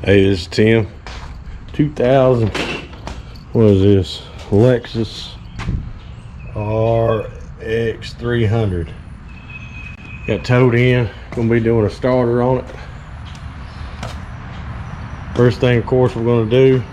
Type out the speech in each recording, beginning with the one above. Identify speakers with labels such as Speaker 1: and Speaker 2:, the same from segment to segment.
Speaker 1: Hey, this is Tim. 2000. What is this? Lexus RX 300. Got towed in. Gonna be doing a starter on it. First thing, of course, we're gonna do.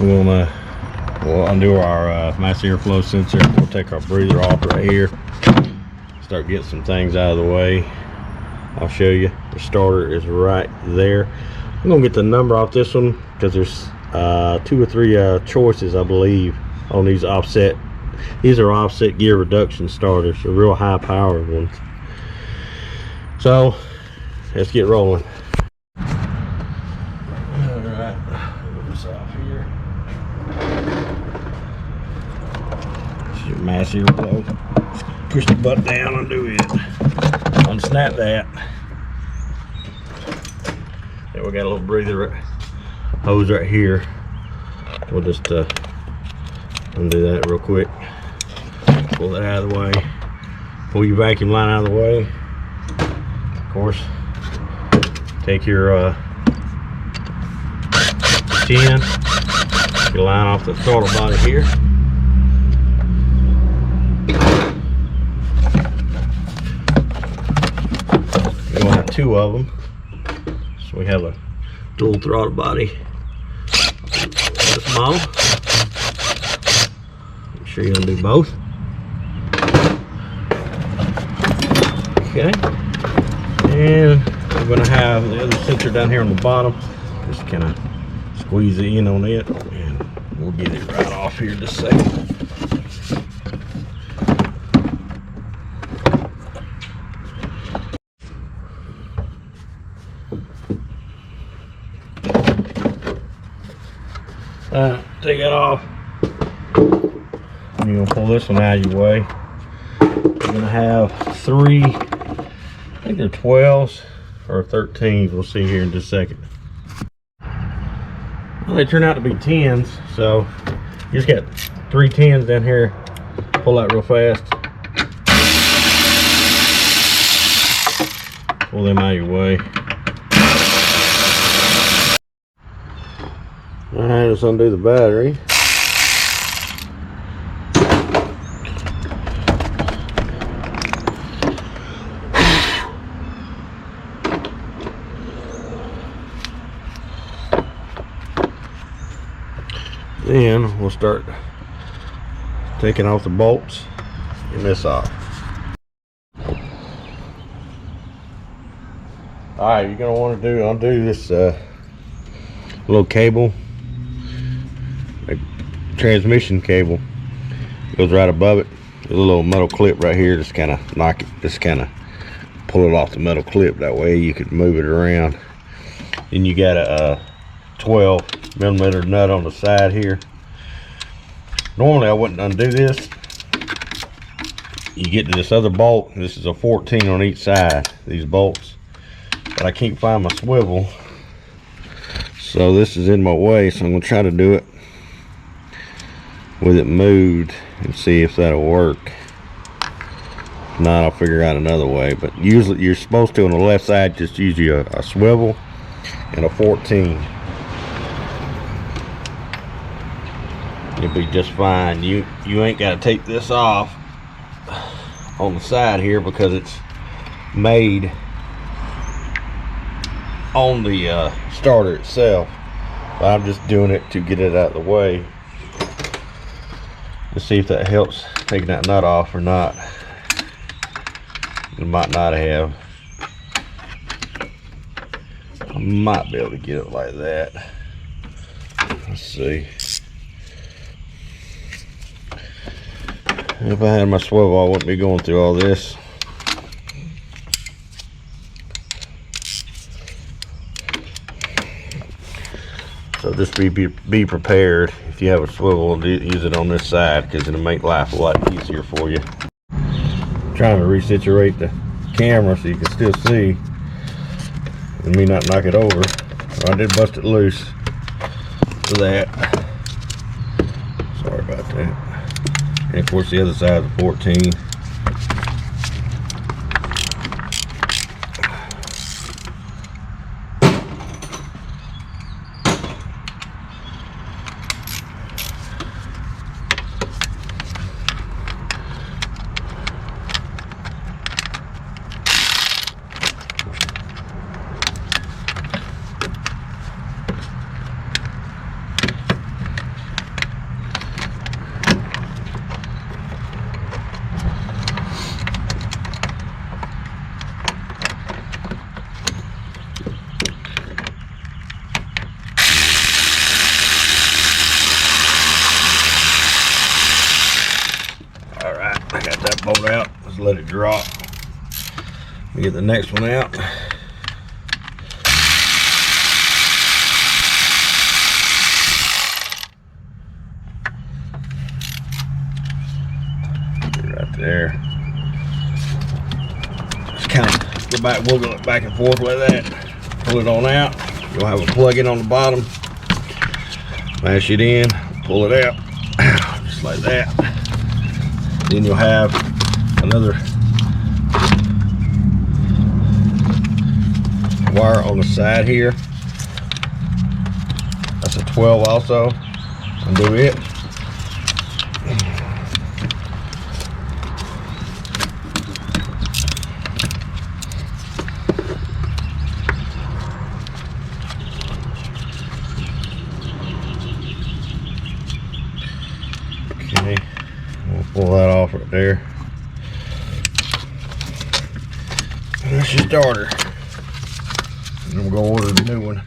Speaker 1: We're gonna undo our mass airflow sensor. We'll take our breather off right here. Start getting some things out of the way. I'll show you. The starter is right there. I'm gonna get the number off this one because there's 2 or 3 choices, I believe, on these offset. These are offset gear reduction starters, the real high powered ones. So let's get rolling. All right, move this off here. This is your mass airflow. Push the button down, undo it, unsnap that. Then we got a little breather hose right here. We'll just undo that real quick. Pull that out of the way. Pull your vacuum line out of the way. Of course, take your 10, your line off the throttle body here. We're gonna have 2 of them, so we have a dual throttle body. This model. Make sure you undo both. Okay, and we're gonna have the other sensor down here on the bottom. Just kind of squeeze it in on it, and we'll get it right off here in just a second. Take it off. And you're gonna pull this one out of your way. You're gonna have 3, I think they're 12s or 13s. We'll see here in just a second. Well, they turn out to be 10s, so you just got 3 10s down here. Pull that real fast. Pull them out of your way. Alright, let's undo the battery. Then we'll start taking off the bolts and this off. Alright, you're going to want to undo this little cable. A transmission cable goes right above it. There's a little metal clip right here. Just kind of knock it, just kind of pull it off the metal clip. That way you can move it around. Then you got a 12mm nut on the side here. Normally I wouldn't undo this. You get to this other bolt. This is a 14 on each side, these bolts, but I can't find my swivel, so this is in my way. So I'm gonna try to do it with it moved and see if that'll work. If not, I'll figure out another way. But usually you're supposed to, on the left side, just use a swivel and a 14. You'll be just fine. You ain't got to take this off on the side here because it's made on the starter itself. But I'm just doing it to get it out of the way. To see if that helps taking that nut off or not. It might not have. I might be able to get it like that. Let's see. If I had my swivel, I wouldn't be going through all this. So just be prepared. If you have a swivel, use it on this side because it'll make life a lot easier for you. I'm trying to resituate the camera so you can still see and me not knock it over. I did bust it loose for that. Sorry about that. And of course the other side is a 14. bolt out. Let's let it drop. Let me get the next one out. Right there. Just kind of go back, wiggle it back and forth like that. Pull it on out. You'll have a plug-in on the bottom. Mash it in, pull it out, just like that. Then you'll have another wire on the side here. That's a 12 also. Undo it. Okay, we'll pull that off right there. And that's your starter. And then we'll go order the new one.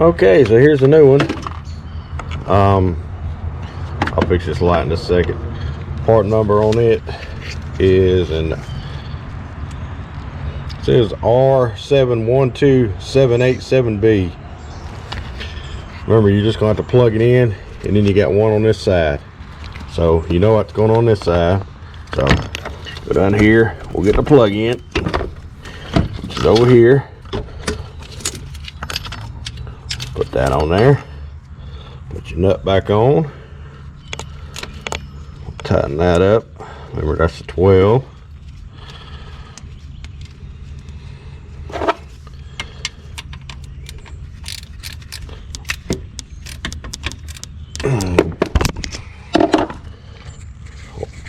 Speaker 1: Okay, so here's the new one. I'll fix this light in a second. Part number on it is it says R712787B. Remember, you're just gonna have to plug it in, and then you got one on this side. So you know what's going on this side. So go down here, we'll get the plug in, which is over here. Put that on there. Put your nut back on. Tighten that up. Remember, that's the 12.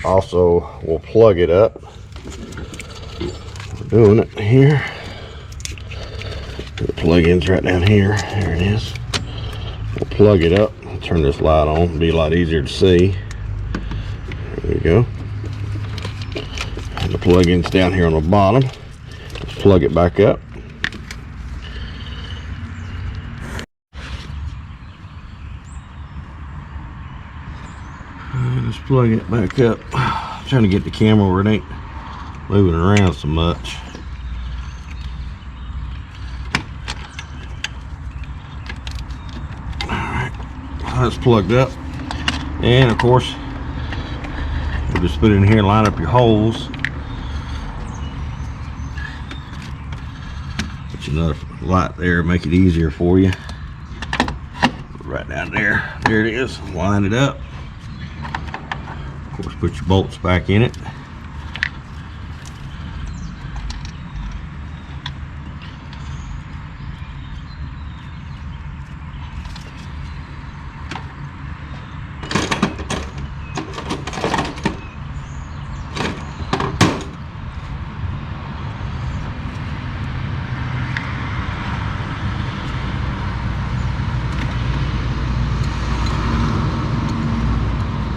Speaker 1: Also, we'll plug it up. We're doing it here. The plug-in's right down here. There it is. We'll plug it up. Turn this light on. It'll be a lot easier to see. There we go. And the plug-in's down here on the bottom. Let's plug it back up. Let's plug it back up. I'm trying to get the camera where it ain't moving around so much. Alright, that's plugged up. And of course, you'll just put it in here and line up your holes. Put another light there, make it easier for you. Right down there. There it is. Line it up. Of course, put your bolts back in it.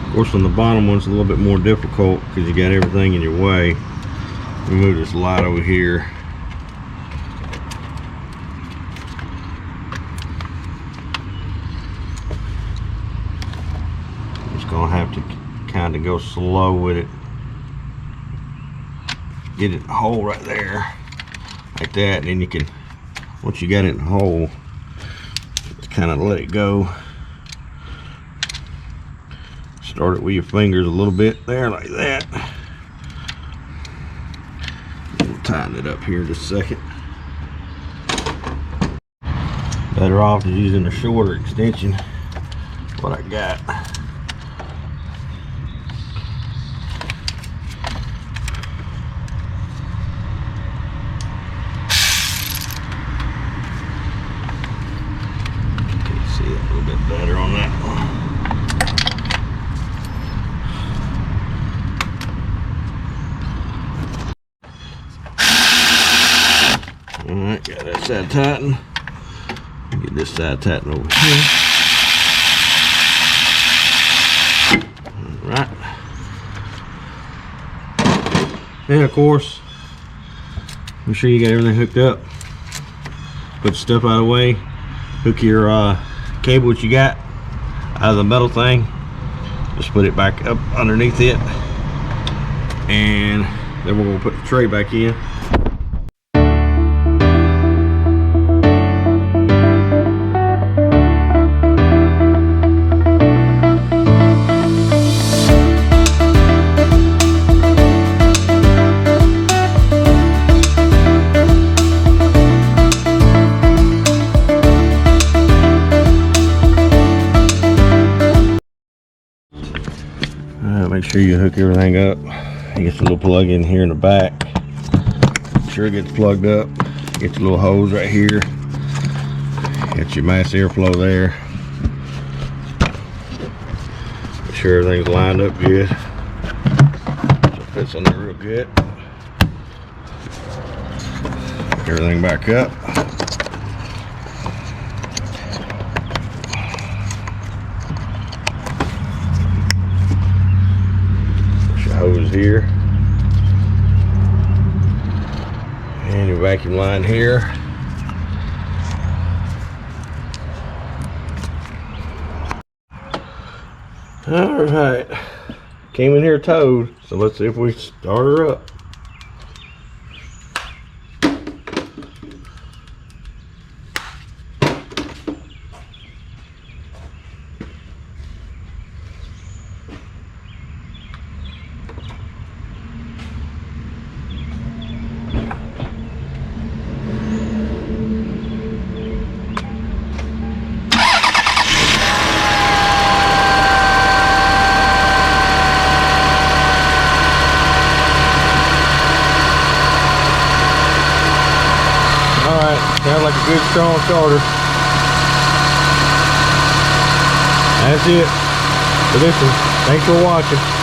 Speaker 1: Of course, on the bottom one's a little bit more difficult because you got everything in your way. Let me move this light over here. I'm just gonna have to kind of go slow with it. Get it in the hole right there, like that, and then you can, once you got it in the hole, just kind of let it go. Start it with your fingers a little bit there, like that. We'll tighten it up here in just a second. Better off just using a shorter extension. What I got. Okay, see it a little bit better on that one. Alright, got that side tightened. Get this side tightened over here. Alright. And of course, make sure you got everything hooked up. Put stuff out of the way. Hook your cable that you got out of the metal thing, just put it back up underneath it, and then we're gonna put the tray back in. Make sure you hook everything up. You get your little plug in here in the back. Make sure it gets plugged up. Get your little hose right here. Get your mass airflow there. Make sure everything's lined up good. So it fits on there real good. Hook everything back up. Hose here, and your vacuum line here. All right, came in here towed, so let's see if we start her up. Sounds like a good strong starter. That's it for this one. Thanks for watching.